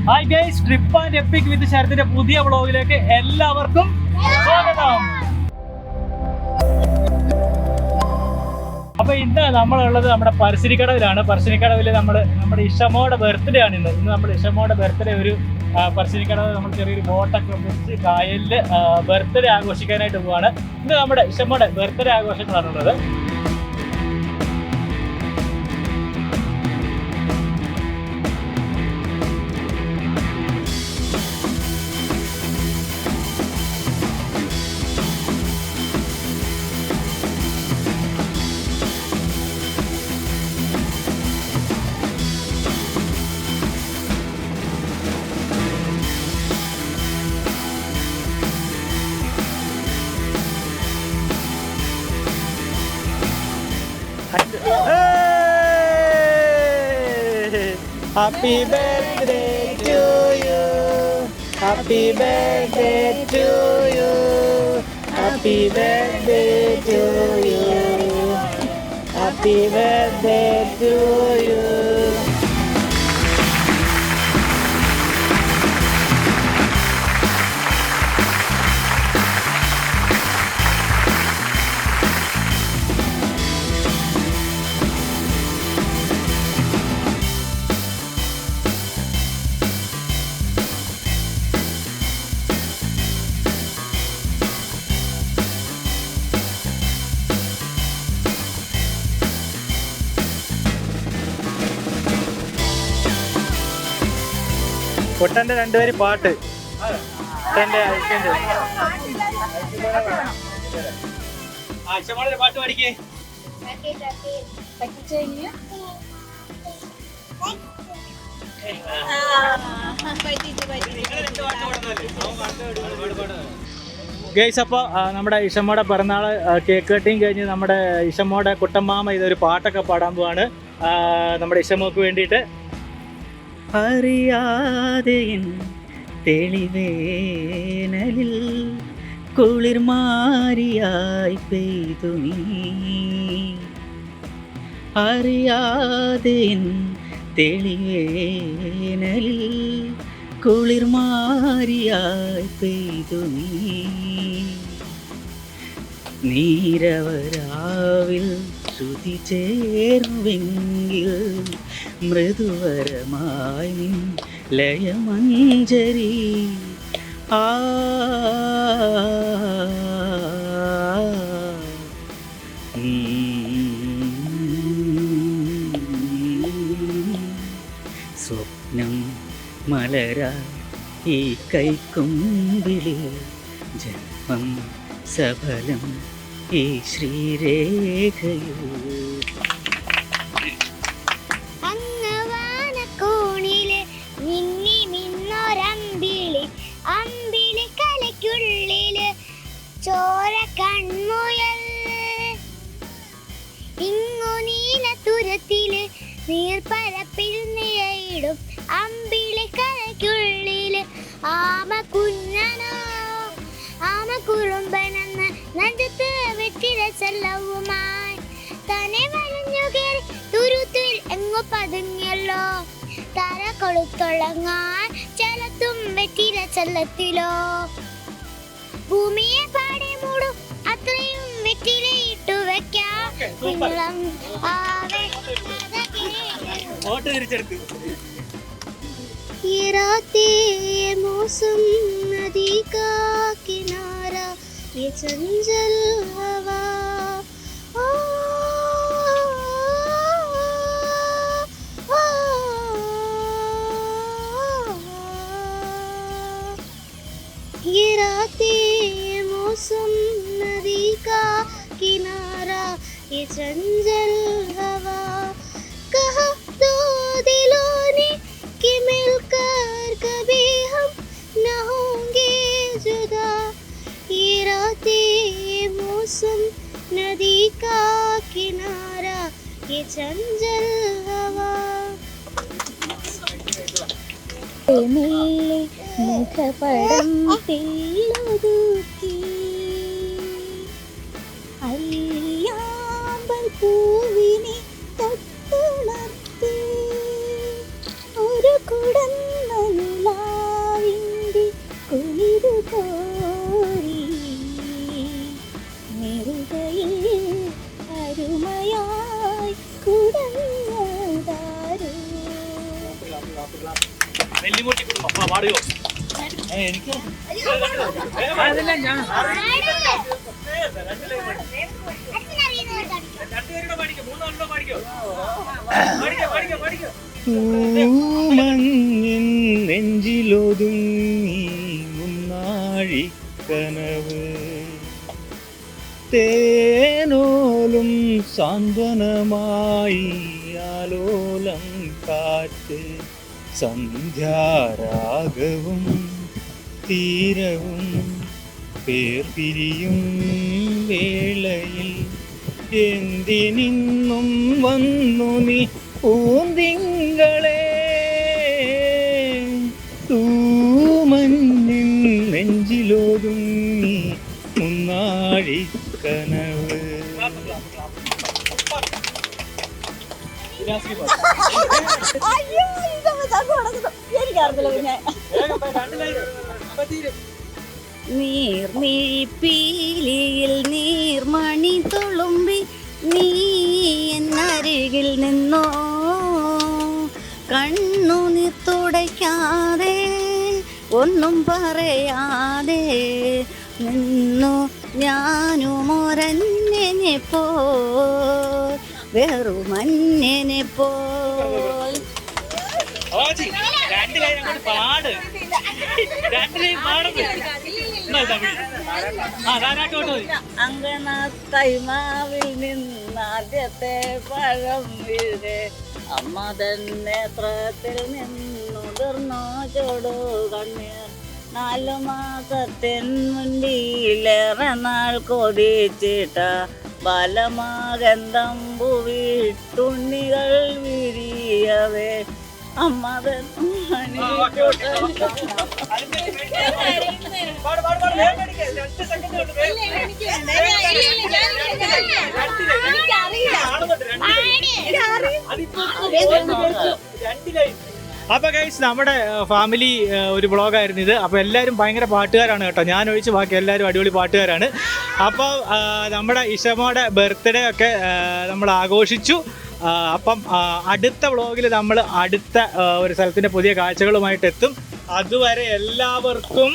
Hi guys, trip and epic with ശരത്തിന്റെ പുതിയ വ്ളോഗിലേക്ക് എല്ലാവർക്കും സ്വാഗതം. അപ്പൊ ഇന്ന് നമ്മളുള്ളത് നമ്മുടെ പറശ്ശിനിക്കടവിലാണ്. പറശ്ശിനിക്കടവിൽ നമ്മുടെ ഇഷമോടെ ബർത്ത്ഡേ ആണ് ഇന്ന്. നമ്മുടെ ഇഷമോടെ ബർത്ത്ഡേ ഒരു പറശ്ശിനിക്കടവ് നമ്മൾ ചെറിയൊരു ബോട്ടൊക്കെ വെച്ച് കായലിൽ ബർത്ത്ഡേ ആഘോഷിക്കാനായിട്ട് പോവാണ്. ഇന്ന് നമ്മുടെ ഇഷമോടെ birthday ആഘോഷങ്ങളാണുള്ളത്. Happy birthday to you. Happy birthday to you. Happy birthday to you. Happy birthday to you. പൊട്ടന്റെ രണ്ടുപേര് പാട്ട് പാട്ട് പാടിക്കേ. ഗൈസ്, അപ്പോൾ നമ്മുടെ ഇഷമ്മയുടെ പിറന്നാൾ കേക്ക് കട്ടിങ് കഴിഞ്ഞ് നമ്മുടെ ഇഷമ്മയുടെ കുട്ടമ്മാമ ഇതൊരു പാട്ടൊക്കെ പാടാൻ പോവാണ് നമ്മുടെ ഇഷമ്മക്ക് വേണ്ടിയിട്ട്. അറിയാതെ തെളിവേനലിൽ കുളിർമാരിയായി പെയ്തു നീ. അറിയാതെ തെളിവേനലിൽ കുളിർമാരിയായി പെയ്തു നീ. നീരവരാവിൽ ശ്രുതി ചേർന്നുവെങ്കിൽ മൃദുവരമായി നിൻ ലയമഞ്ജരി. ആ സ്വപ്നം മലരാ ഈ കൈക്കുമ്പിളിൽ ജന്മം സഫലം ഈ ശ്രീരേഖയോ. അമ്പിളി കലയ്ക്കുള്ളില് ചോര കൺമുയൽ, ഇങ്ങു നീലത്തുരത്തില് നീർപ്പരപ്പിൽ നിഴയിടും അമ്പിളി കലയ്ക്കുള്ളില് ആമ കുഞ്ഞനോ ആമ കുറുമ്പനെന്ന് നെഞ്ചത്ത് വെറ്റില ചെല്ലവുമായി തന്നെ വരഞ്ഞു കയറി തുരുത്തിൽ എങ്ങു പതുങ്ങിയല്ലോ. തര കൊളുത്തൊളങ്ങാൻ ചെലത്തും വെറ്റില ചെല്ലത്തിലോ. ഭൂമിയെ പാടെ മൂടും അത്രയും വെറ്റിലയിട്ടു വെക്കാം. ये रातें मौसम नदी का किनारा, ये चंचल हवा ये रातें मौसम नदी का किनारा, ये चंचल हवा. कहा दो दिलों ने कि मिलकर कभी हम न होंगे जुदा. ये रातें मौसम नदी का किनारा, ये चंचल हवा. मेले മുഖപടം തെല്ലുതുക്കി അയ്യാമ്പൽ പൂവിനെ തൊട്ടുണർത്തി ഒരു കുടന്നൽ നെല്ലിമുട്ടി കുടുംബം പാടുകയോ എനിക്ക് അതെല്ലാം ഞാൻ തൂമഞ്ഞിൻ നെഞ്ചിലൊതുങ്ങി മുന്നാഴിക്കനവ് തേനോലും സാന്ത്വനമായി ആലോലം കാറ്റ് സന്ധ്യാരാഗവും തീരവും പേർപിരിയും വേളയിൽ എന്തിനിന്നും വന്നു നീ പൂന്തിങ്കളെ തൂമഞ്ഞിൻ നെഞ്ചിലൊതുങ്ങി മുന്നാഴിക്കനവ്. നീർമിഴിപ്പീലിയിൽ നീർമണി തുളുമ്പി നീ എന്നരികിൽ നിന്നോ കണ്ണുനീർ തുടയ്ക്കാതെ ഒന്നും പറയാതെ നിന്നു ഞാനും ഒരന്യനെ പോൽ വെറുമന്യനെ പോൽ അങ്കണ കൈമാവിൽ നിന്നാദ്യത്തെ പഴം വീഴെ അമ്മ തന്നെ നേത്രത്തിൽ നിന്നുതിർന്നോ ചോടു കണ്ണീർ 4 മാസത്തിൻ മുൻപിലേറെ നാൾ കൊതിച്ചിട്ട ബാലമാകന്തമ്പു വീട്ടുണ്ണികൾ വിരിയവേ അമ്മ അപ്പൊ ഗൈസ് നമ്മുടെ ഫാമിലി ഒരു വ്ളോഗായിരുന്നു ഇത്. അപ്പോൾ എല്ലാവരും ഭയങ്കര പാട്ടുകാരാണ് കേട്ടോ, ഞാൻ ഒഴിച്ച് ബാക്കി എല്ലാവരും അടിപൊളി പാട്ടുകാരാണ്. അപ്പോൾ നമ്മുടെ ഇഷമോടെ ബർത്ത്ഡേ ഒക്കെ നമ്മൾ ആഘോഷിച്ചു. അപ്പം അടുത്ത വ്ളോഗിൽ നമ്മൾ അടുത്ത ഒരു സ്ഥലത്തിൻ്റെ പുതിയ കാഴ്ചകളുമായിട്ട് എത്തും. അതുവരെ എല്ലാവർക്കും